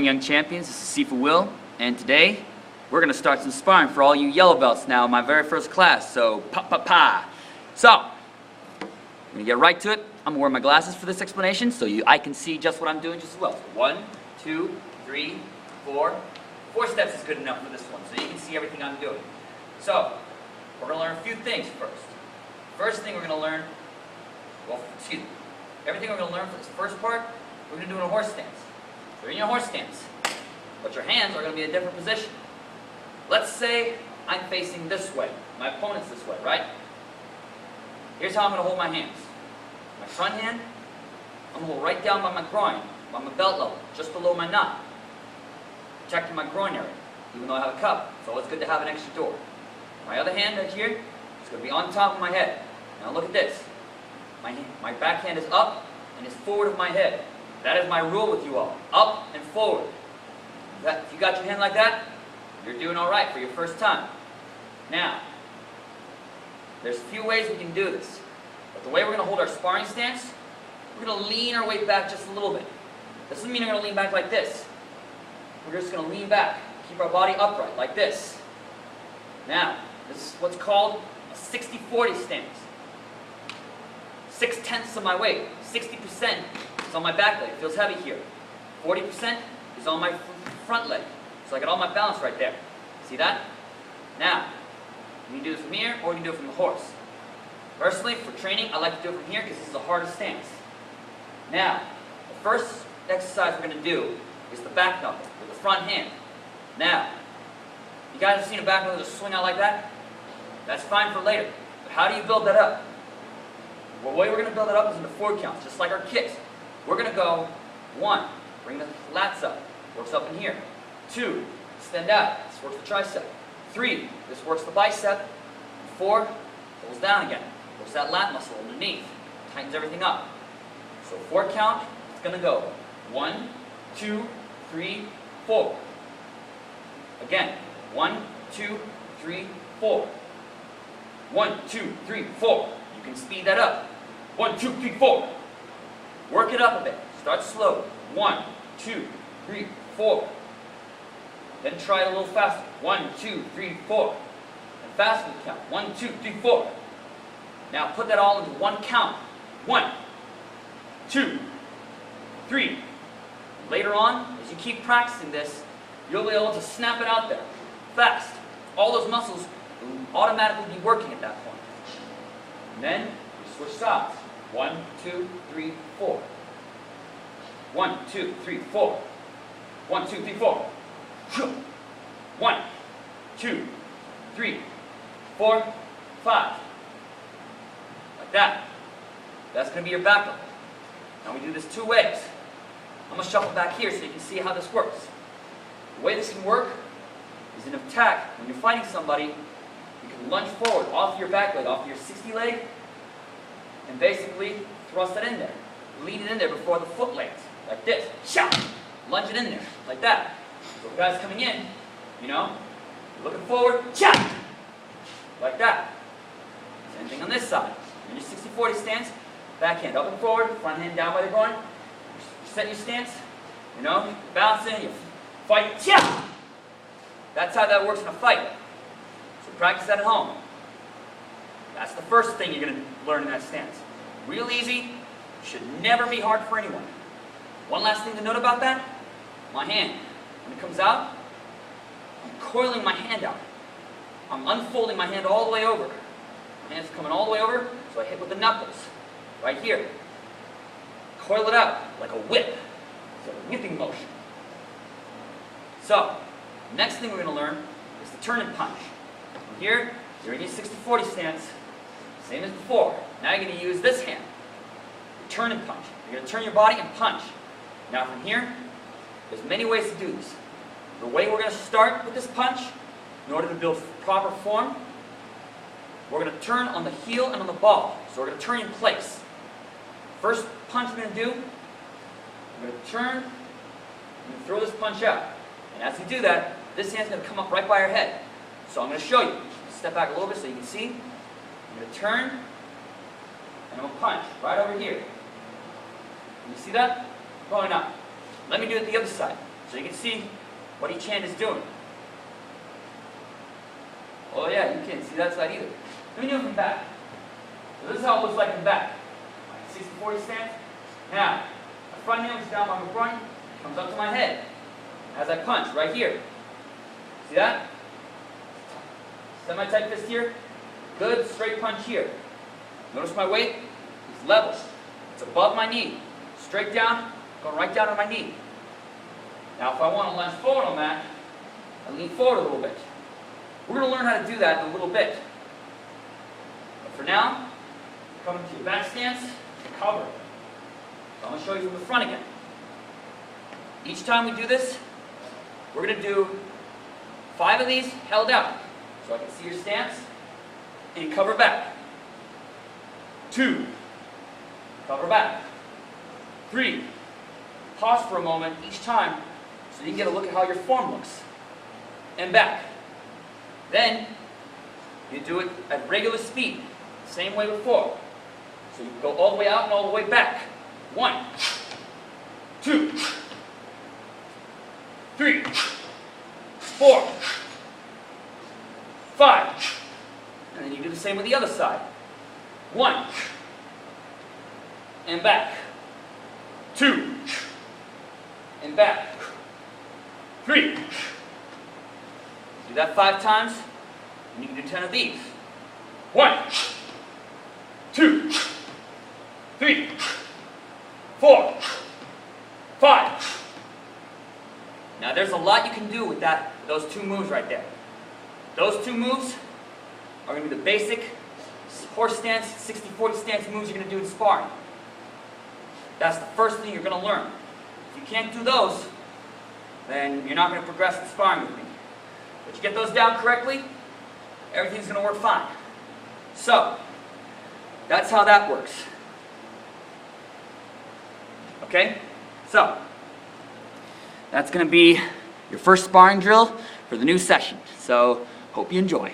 morning, young champions. This is Sifa Will, and today we're going to start some sparring for all you yellow belts now in my very first class, so pa. So, I'm going to get right to it. I'm going to wear my glasses for this explanation so I can see just what I'm doing just as well. So 1, 2, 3, 4. 4 steps is good enough for this one, so you can see everything I'm doing. So, we're going to learn a few things first. First thing we're going to learn, everything we're going to learn for this first part, we're going to do in a horse stance. So you're in your horse stance, but your hands are going to be in a different position. Let's say I'm facing this way. My opponent's this way, right? Here's how I'm going to hold my hands. My front hand, I'm going to hold right down by my groin, by my belt level, just below my knot. Protecting my groin area. Even though I have a cup, it's always good to have an extra door. My other hand right here is going to be on top of my head. Now look at this. My back hand is up and is forward of my head. That is my rule with you all. Up and forward. If you got your hand like that, you're doing all right for your first time. Now, there's a few ways we can do this. But the way we're going to hold our sparring stance, we're going to lean our weight back just a little bit. This doesn't mean we're going to lean back like this. We're just going to lean back. Keep our body upright like this. Now, this is what's called a 60-40 stance. 6/10 of my weight, 60% is on my back leg. It feels heavy here. 40% is on my front leg. So I got all my balance right there. See that? Now, you can do this from here or you can do it from the horse. Personally, for training, I like to do it from here because this is the hardest stance. Now, the first exercise we're going to do is the back knuckle with the front hand. Now, you guys have seen a back knuckle just swing out like that? That's fine for later. But how do you build that up? Well, the way we're going to build it up is into 4 counts, just like our kicks. We're going to go 1, bring the lats up, works up in here. 2, extend out, this works the tricep. 3, this works the bicep. 4, pulls down again, works that lat muscle underneath, tightens everything up. So 4 count, it's going to go 1, 2, 3, 4. Again, 1, 2, 3, 4. 1, 2, 3, 4. You can speed that up. 1, 2, 3, 4. Work it up a bit. Start slow. 1, 2, 3, 4. Then try it a little faster. 1, 2, 3, 4. And faster the count. 1, 2, 3, 4. Now put that all into 1 count. 1, 2, 3. Later on, as you keep practicing this, you'll be able to snap it out there fast. All those muscles will automatically be working at that point. And then you switch sides. 1, 2, 3, 4. 1, 2, 3, 4. 1, 2, 3, 4. 1, 2, 3, 4, 5. Like that. That's going to be your back knuckle. Now we do this 2 ways. I'm going to shuffle back here so you can see how this works. The way this can work is in attack. When you're fighting somebody, you can lunge forward off your back leg, off your 60 leg, and basically thrust it in there. Lean it in there before the foot lands, like this. Shout! Lunge it in there, like that. So the guy's coming in, you're looking forward, shout! Like that. Same thing on this side. In your 60-40 stance, back hand up and forward, front hand down by the groin. You set your stance, balance in, you fight, shout! That's how that works in a fight. So practice that at home. That's the first thing you're going to learn in that stance. Real easy, should never be hard for anyone. One last thing to note about that, my hand. When it comes out, I'm coiling my hand out. I'm unfolding my hand all the way over. My hand's coming all the way over, so I hit with the knuckles, right here. Coil it out like a whip. It's a whipping motion. So, next thing we're going to learn is the turn and punch. From here, you're in your 60-40 stance, same as before. Now you're going to use this hand. Turn and punch. You're going to turn your body and punch. Now from here, there's many ways to do this. The way we're going to start with this punch, in order to build proper form, we're going to turn on the heel and on the ball. So we're going to turn in place. First punch we're going to do, we're going to turn and throw this punch out. And as we do that, this hand's going to come up right by our head. So I'm going to show you. Step back a little bit so you can see. I'm going to turn, and I'm going to punch right over here. Can you see that? Probably not. Let me do it the other side. So you can see what each hand is doing. Oh yeah, you can't see that side either. Let me do it from back. So this is how it looks like from back. 60-40 stance. Now, my front heel is down by my front, comes up to my head. As I punch, right here. See that? Semi-tight fist here. Good, straight punch here. Notice my weight is level. It's above my knee. Straight down, going right down on my knee. Now if I want to lunge forward on that, I lean forward a little bit. We're going to learn how to do that in a little bit. But for now, come into your back stance, cover. So I'm going to show you from the front again. Each time we do this, we're going to do 5 of these held out. So I can see your stance, and cover back. 2, cover back. 3, pause for a moment each time so you can get a look at how your form looks. And back. Then, you do it at regular speed, same way before. So you go all the way out and all the way back. 1, 2, 3, 4, 5. And then you do the same with the other side. 1, and back. 2, and back. 3. Do that 5 times, and you can do 10 of these. 1, 2, 3, 4, 5. Now there's a lot you can do with those 2 moves right there. Those 2 moves are going to be the basic horse stance, 60-40 stance moves you're going to do in sparring. That's the first thing you're going to learn. If you can't do those, then you're not going to progress in sparring with me. But you get those down correctly, everything's going to work fine. So, that's how that works. Okay? So, that's going to be your first sparring drill for the new session. So, hope you enjoy.